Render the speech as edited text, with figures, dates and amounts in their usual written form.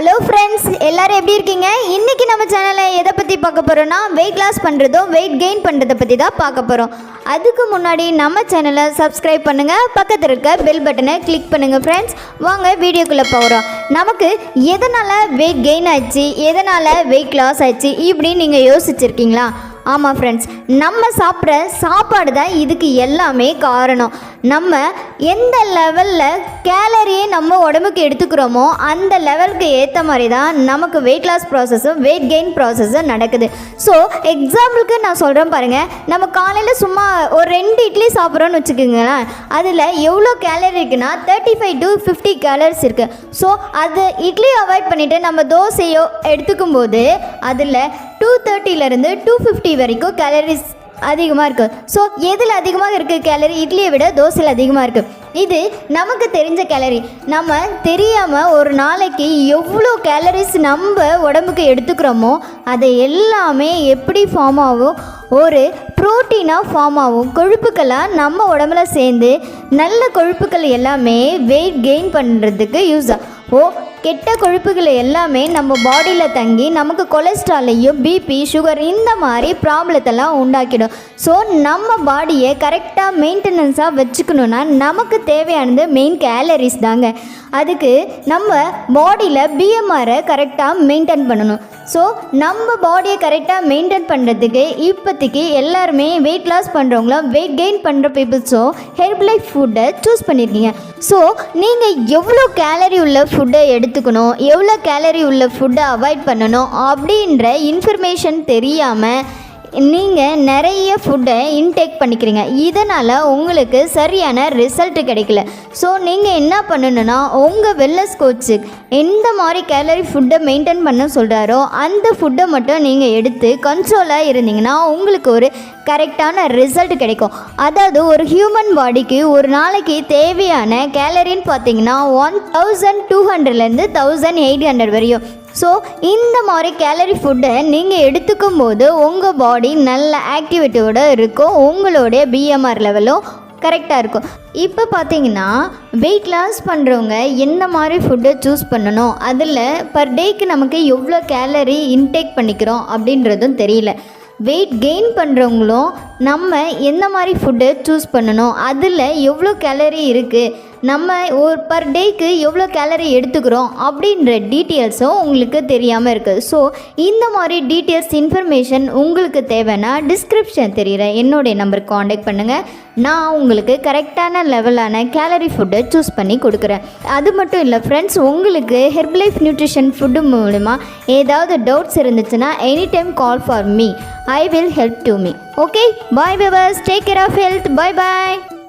Hello friends, எல்லோரும் எப்படி இருக்கீங்க? இன்றைக்கி நம்ம சேனலில் எதை பற்றி பார்க்க போகிறோன்னா வெயிட் லாஸ் பண்ணுறதும் வெயிட் கெயின் பண்ணுறதை பற்றி தான் பார்க்க போகிறோம். அதுக்கு முன்னாடி நம்ம சேனலை சப்ஸ்கிரைப் பண்ணுங்கள், பக்கத்தில் இருக்க பெல் பட்டனை கிளிக் பண்ணுங்கள். ஃப்ரெண்ட்ஸ், வாங்க வீடியோக்குள்ளே போகிறோம். நமக்கு எதனால் வெயிட் கெயின் ஆச்சு, எதனால் வெயிட் லாஸ் ஆச்சு இப்படின்னு நீங்கள் யோசிச்சுருக்கீங்களா? ஆமாம் ஃப்ரெண்ட்ஸ், நம்ம சாப்பிட்ற சாப்பாடு தான் இதுக்கு எல்லாமே காரணம். நம்ம எந்த லெவலில் கேலரியை நம்ம உடம்புக்கு எடுத்துக்கிறோமோ அந்த லெவலுக்கு ஏற்ற மாதிரி தான் நமக்கு வெயிட் லாஸ் ப்ராசஸும் வெயிட் கெயின் ப்ராசஸும் நடக்குது. ஸோ எக்ஸாம்பிளுக்கு நான் சொல்கிறேன் பாருங்கள், நம்ம காலையில் சும்மா ஒரு 2 இட்லி சாப்பிட்றோன்னு வச்சுக்கோங்களேன், அதில் எவ்வளோ கேலரி இருக்குன்னா 35 to 50 கேலரிஸ் இருக்குது. ஸோ அது இட்லி அவாய்ட் பண்ணிவிட்டு நம்ம தோசையோ எடுத்துக்கும் போது அதில் 230 to 250 வரைக்கும் கேலரிஸ் அதிகமாக இருக்குது. ஸோ எதில் அதிகமாக இருக்குது கேலரி? இட்லியை விட தோசையில் அதிகமாக இருக்குது. இது நமக்கு தெரிஞ்ச கேலரி. நம்ம தெரியாமல் ஒரு நாளைக்கு எவ்வளோ கேலரிஸ் நம்ம உடம்புக்கு எடுத்துக்கிறோமோ அதை எல்லாமே எப்படி ஃபார்ம் ஆகும்? ஒரு ப்ரோட்டீனாக ஃபார்ம் ஆகும். கொழுப்புக்களாக நம்ம உடம்புல சேர்ந்து நல்ல கொழுப்புக்கள் எல்லாமே வெயிட் கெயின் பண்ணுறதுக்கு யூஸ் ஆகும். கெட்ட கொழுப்புகள் எல்லாமே நம்ம பாடியில் தங்கி நமக்கு கொலஸ்ட்ராலையும் பிபி சுகர் இந்த மாதிரி ப்ராப்ளத்தெல்லாம் உண்டாக்கிடும். ஸோ நம்ம பாடியை கரெக்டாக மெயின்டெனன்ஸாக வச்சுக்கணுன்னா நமக்கு தேவையானது மெயின் கேலரிஸ் தாங்க. அதுக்கு நம்ம பாடியில் பிஎம்ஆரை கரெக்டாக மெயின்டைன் பண்ணணும். ஸோ நம்ம பாடியை கரெக்டாக மெயின்டைன் பண்ணுறதுக்கு இப்போதைக்கு எல்லாருமே வெயிட் லாஸ் பண்ணுறவங்களும் வெயிட் கெயின் பண்ணுற பீப்புள்ஸும் ஹெர்பலைஃப் ஃபுட்டை சூஸ் பண்ணியிருக்கீங்க. ஸோ நீங்கள் எவ்வளோ கேலரி உள்ள ஃபுட்டை எடுத்துக்கணும், எவ்வளோ கேலரி உள்ள ஃபுட்டை அவாய்ட் பண்ணணும் அப்படின்ற இன்ஃபர்மேஷன் தெரியாமல் நீங்கள் நிறைய ஃபுட்டை இன்டேக் பண்ணிக்கிறீங்க. இதனால் உங்களுக்கு சரியான ரிசல்ட் கிடைக்கல. ஸோ நீங்கள் என்ன பண்ணணுன்னா, உங்கள் வெல்னஸ் கோச்சு எந்த மாதிரி கேலரி ஃபுட்டை மெயின்டைன் பண்ண சொல்கிறாரோ அந்த ஃபுட்டை மட்டும் நீங்கள் எடுத்து கண்ட்ரோலாக இருந்தீங்கன்னா உங்களுக்கு ஒரு கரெக்டான ரிசல்ட் கிடைக்கும். அதாவது ஒரு ஹியூமன் பாடிக்கு ஒரு நாளைக்கு தேவையான கேலரின்னு பார்த்தீங்கன்னா 1200 1800 வரையும். ஸோ இந்த மாதிரி கேலரி ஃபுட்டை நீங்கள் எடுத்துக்கும் போது உங்கள் பாடி நல்ல ஆக்டிவிட்டியோடு இருக்கும், உங்களுடைய பிஎம்ஆர் லெவலும் கரெக்டாக இருக்கும். இப்போ பார்த்தீங்கன்னா வெயிட் லாஸ் பண்ணுறவங்க எந்த மாதிரி ஃபுட்டை சூஸ் பண்ணணும், அதில் பர் டேக்கு நமக்கு எவ்வளோ கேலரி இன்டேக் பண்ணிக்கிறோம் அப்படின்றதும் தெரியல. வெயிட் கெயின் பண்ணுறவங்களும் நம்ம எந்த மாதிரி ஃபுட்டை சூஸ் பண்ணணும், அதில் எவ்வளோ கேலரி இருக்குது, நம்ம ஒரு பர் டேக்கு எவ்வளோ கேலரி எடுத்துக்கிறோம் அப்படின்ற டீட்டெயில்ஸும் உங்களுக்கு தெரியாமல் இருக்குது. ஸோ இந்த மாதிரி டீட்டெயில்ஸ் இன்ஃபர்மேஷன் உங்களுக்கு தேவைன்னா டிஸ்கிரிப்ஷன் தெரிகிற என்னுடைய நம்பருக்கு காண்டாக்ட் பண்ணுங்கள். நான் உங்களுக்கு கரெக்டான லெவலான கேலரி ஃபுட்டை சூஸ் பண்ணி கொடுக்குறேன். அது மட்டும் இல்லை ஃப்ரெண்ட்ஸ், உங்களுக்கு ஹெர்பலைஃப் நியூட்ரிஷன் ஃபுட்டு மூலமா ஏதாவது டவுட்ஸ் இருந்துச்சுன்னா any time call for me. I will help to me. Okay, bye viewers, take care of health. Bye bye.